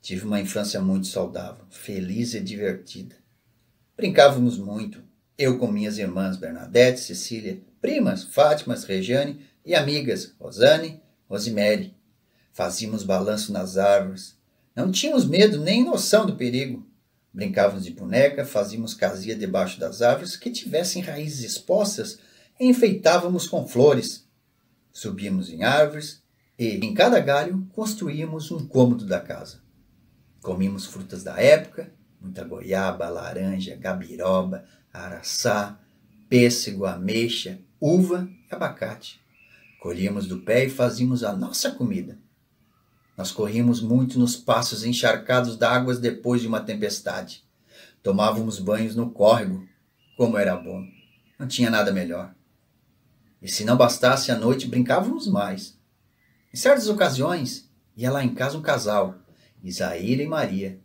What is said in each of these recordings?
Tive uma infância muito saudável, feliz e divertida. Brincávamos muito, eu com minhas irmãs Bernadette, Cecília, primas Fátimas, Regiane e amigas Rosane, Rosimere. Fazíamos balanço nas árvores. Não tínhamos medo nem noção do perigo. Brincávamos de boneca, fazíamos casinha debaixo das árvores que tivessem raízes expostas e enfeitávamos com flores. Subíamos em árvores e, em cada galho, construíamos um cômodo da casa. Comíamos frutas da época, muita goiaba, laranja, gabiroba, araçá, pêssego, ameixa, uva e abacate. Colhíamos do pé e fazíamos a nossa comida. Nós corríamos muito nos passos encharcados d'águas depois de uma tempestade. Tomávamos banhos no córrego. Como era bom! Não tinha nada melhor. E se não bastasse à noite, brincávamos mais. Em certas ocasiões, ia lá em casa um casal, Isaíra e Maria,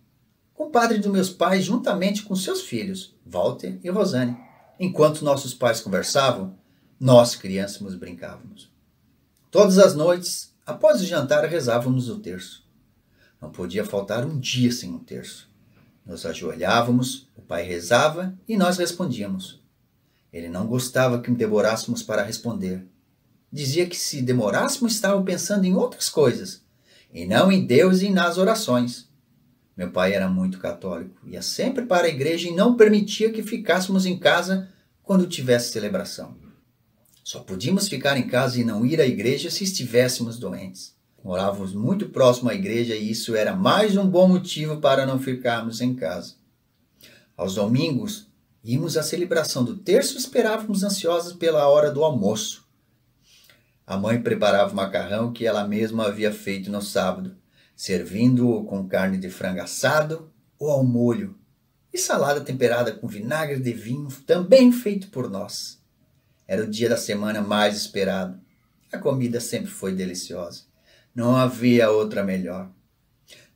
compadre dos meus pais juntamente com seus filhos, Walter e Rosane. Enquanto nossos pais conversavam, nós, crianças, brincávamos. Todas as noites, após o jantar, rezávamos o terço. Não podia faltar um dia sem um terço. Nos ajoelhávamos, o pai rezava e nós respondíamos. Ele não gostava que demorássemos para responder. Dizia que se demorássemos estava pensando em outras coisas, e não em Deus e nas orações. Meu pai era muito católico, ia sempre para a igreja e não permitia que ficássemos em casa quando tivesse celebração. Só podíamos ficar em casa e não ir à igreja se estivéssemos doentes. Morávamos muito próximo à igreja e isso era mais um bom motivo para não ficarmos em casa. Aos domingos, íamos à celebração do terço e esperávamos ansiosos pela hora do almoço. A mãe preparava o macarrão que ela mesma havia feito no sábado, servindo-o com carne de frango assado ou ao molho, e salada temperada com vinagre de vinho, também feito por nós. Era o dia da semana mais esperado. A comida sempre foi deliciosa. Não havia outra melhor.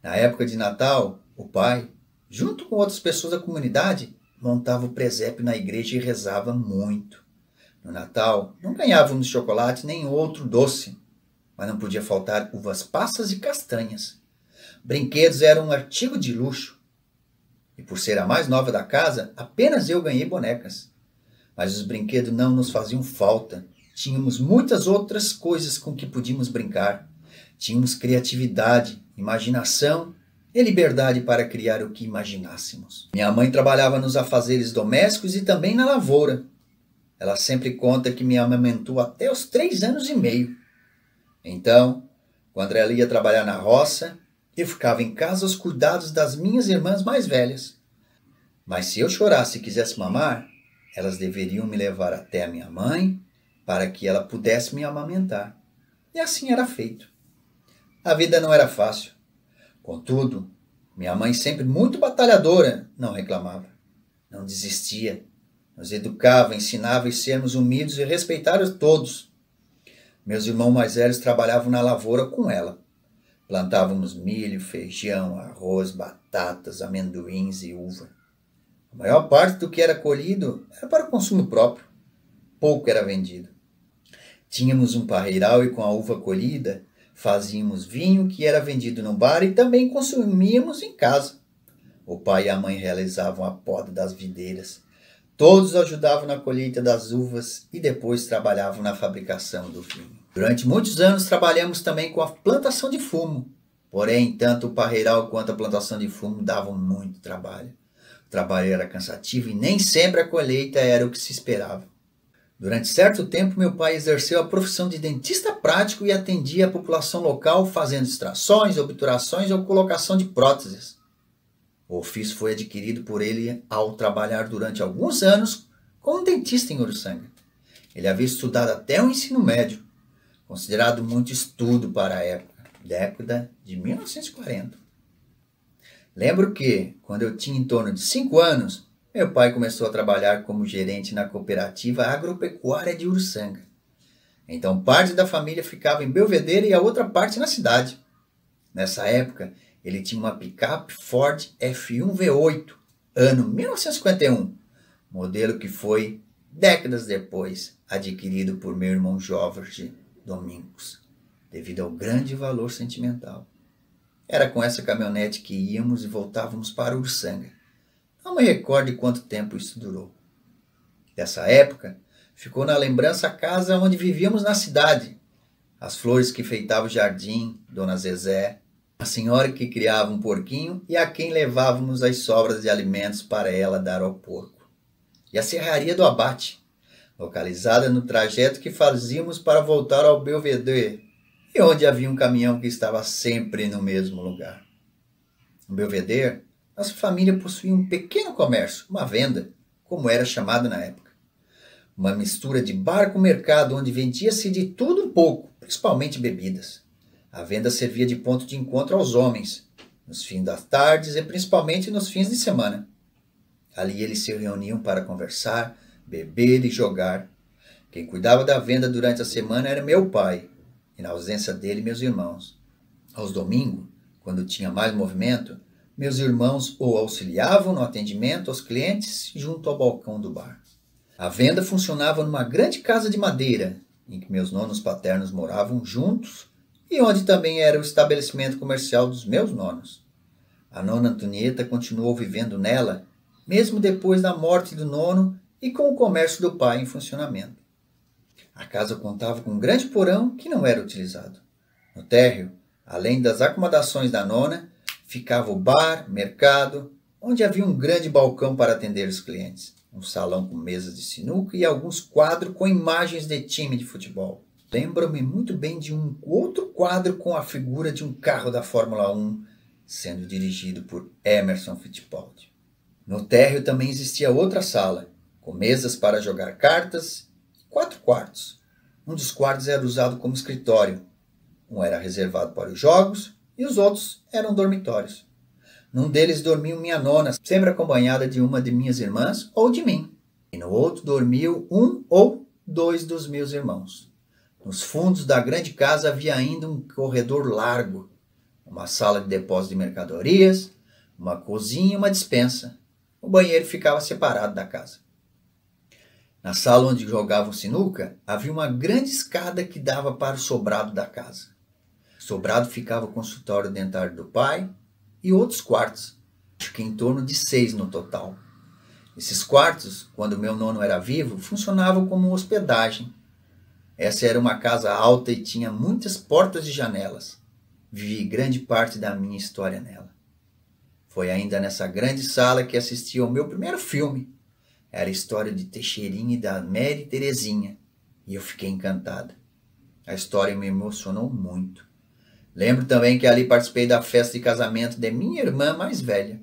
Na época de Natal, o pai, junto com outras pessoas da comunidade, montava o presépio na igreja e rezava muito. No Natal, não ganhávamos chocolate nem outro doce, mas não podia faltar uvas passas e castanhas. Brinquedos eram um artigo de luxo. E por ser a mais nova da casa, apenas eu ganhei bonecas. Mas os brinquedos não nos faziam falta. Tínhamos muitas outras coisas com que podíamos brincar. Tínhamos criatividade, imaginação e liberdade para criar o que imaginássemos. Minha mãe trabalhava nos afazeres domésticos e também na lavoura. Ela sempre conta que me amamentou até os 3 anos e meio. Então, quando ela ia trabalhar na roça, eu ficava em casa aos cuidados das minhas irmãs mais velhas. Mas se eu chorasse e quisesse mamar, elas deveriam me levar até a minha mãe para que ela pudesse me amamentar. E assim era feito. A vida não era fácil. Contudo, minha mãe, sempre muito batalhadora, não reclamava, não desistia. Nos educava, ensinava a sermos humildes e respeitar a todos. Meus irmãos mais velhos trabalhavam na lavoura com ela. Plantávamos milho, feijão, arroz, batatas, amendoins e uva. A maior parte do que era colhido era para o consumo próprio. Pouco era vendido. Tínhamos um parreiral e com a uva colhida fazíamos vinho que era vendido no bar e também consumíamos em casa. O pai e a mãe realizavam a poda das videiras. Todos ajudavam na colheita das uvas e depois trabalhavam na fabricação do vinho. Durante muitos anos trabalhamos também com a plantação de fumo. Porém, tanto o parreiral quanto a plantação de fumo davam muito trabalho. O trabalho era cansativo e nem sempre a colheita era o que se esperava. Durante certo tempo, meu pai exerceu a profissão de dentista prático e atendia a população local fazendo extrações, obturações ou colocação de próteses. O ofício foi adquirido por ele ao trabalhar durante alguns anos como dentista em Uruçanga. Ele havia estudado até o ensino médio, considerado muito estudo para a época, década de 1940. Lembro que, quando eu tinha em torno de 5 anos, meu pai começou a trabalhar como gerente na cooperativa agropecuária de Uruçanga. Então parte da família ficava em Belvedere e a outra parte na cidade. Nessa época, ele tinha uma picape Ford F1 V8, ano 1951, modelo que foi, décadas depois, adquirido por meu irmão Jorge Domingos, devido ao grande valor sentimental. Era com essa caminhonete que íamos e voltávamos para Uruçanga. Não me recordo de quanto tempo isso durou. Dessa época, ficou na lembrança a casa onde vivíamos na cidade. As flores que enfeitavam o jardim, Dona Zezé, a senhora que criava um porquinho e a quem levávamos as sobras de alimentos para ela dar ao porco. E a serraria do Abate, localizada no trajeto que fazíamos para voltar ao Belvedere, e onde havia um caminhão que estava sempre no mesmo lugar. No Belvedere, nossa família possuía um pequeno comércio, uma venda, como era chamado na época. Uma mistura de bar com mercado, onde vendia-se de tudo um pouco, principalmente bebidas. A venda servia de ponto de encontro aos homens, nos fins das tardes e principalmente nos fins de semana. Ali eles se reuniam para conversar, beber e jogar. Quem cuidava da venda durante a semana era meu pai, e na ausência dele, meus irmãos. Aos domingos, quando tinha mais movimento, meus irmãos o auxiliavam no atendimento aos clientes junto ao balcão do bar. A venda funcionava numa grande casa de madeira, em que meus nonos paternos moravam juntos e onde também era o estabelecimento comercial dos meus nonos. A nona Antonieta continuou vivendo nela, mesmo depois da morte do nono e com o comércio do pai em funcionamento. A casa contava com um grande porão que não era utilizado. No térreo, além das acomodações da nona, ficava o bar, mercado, onde havia um grande balcão para atender os clientes, um salão com mesas de sinuca e alguns quadros com imagens de time de futebol. Lembro-me muito bem de um outro quadro com a figura de um carro da Fórmula 1 sendo dirigido por Emerson Fittipaldi. No térreo também existia outra sala, com mesas para jogar cartas e 4 quartos. Um dos quartos era usado como escritório. Um era reservado para os jogos e os outros eram dormitórios. Num deles dormiam minha nona, sempre acompanhada de uma de minhas irmãs ou de mim. E no outro dormiam um ou 2 dos meus irmãos. Nos fundos da grande casa havia ainda um corredor largo, uma sala de depósito de mercadorias, uma cozinha e uma despensa. O banheiro ficava separado da casa. Na sala onde jogavam sinuca, havia uma grande escada que dava para o sobrado da casa. O sobrado ficava o consultório dentário do pai e outros quartos, acho que em torno de 6 no total. Esses quartos, quando meu nono era vivo, funcionavam como hospedagem. Essa era uma casa alta e tinha muitas portas e janelas. Vivi grande parte da minha história nela. Foi ainda nessa grande sala que assisti ao meu primeiro filme. Era a história de Teixeirinha e da Mary Terezinha, e eu fiquei encantada. A história me emocionou muito. Lembro também que ali participei da festa de casamento de minha irmã mais velha.